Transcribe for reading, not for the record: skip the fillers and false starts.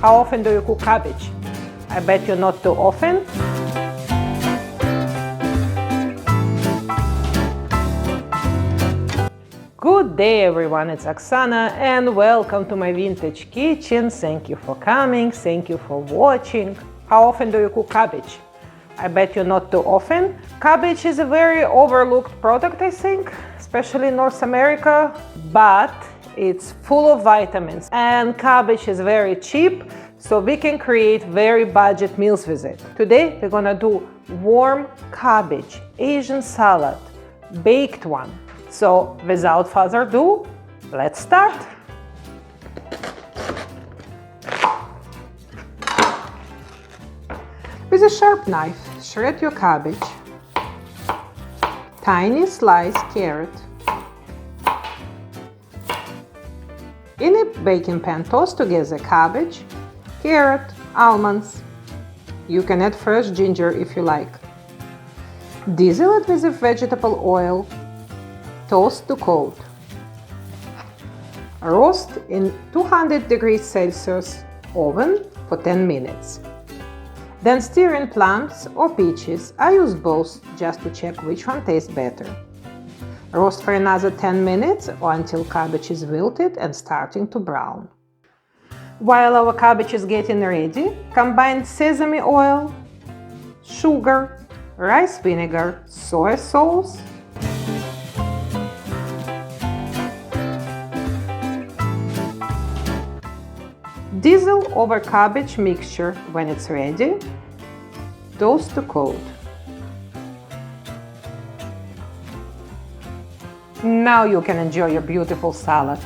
How often do you cook cabbage? I bet you not too often. Good day everyone, it's Oksana and welcome to my vintage kitchen. Thank you for coming, thank you for watching. How often do you cook cabbage? I bet you not too often. Cabbage is a very overlooked product, I think, especially in North America, but it's full of vitamins and cabbage is very cheap, so we can create very budget meals with it. Today we're gonna do warm cabbage Asian salad, baked one. So without further ado, let's start. With a sharp knife, shred your cabbage, tiny sliced carrot. In a baking pan, toast together cabbage, carrot, almonds. You can add fresh ginger if you like. Drizzle it with a vegetable oil. Toast to coat. Roast in 200 degrees Celsius oven for 10 minutes. Then stir in plums or peaches. I use both just to check which one tastes better. Roast for another 10 minutes or until cabbage is wilted and starting to brown. While our cabbage is getting ready, combine sesame oil, sugar, rice vinegar, soy sauce, drizzle over cabbage mixture when it's ready. Toast to coat. Now you can enjoy your beautiful salad.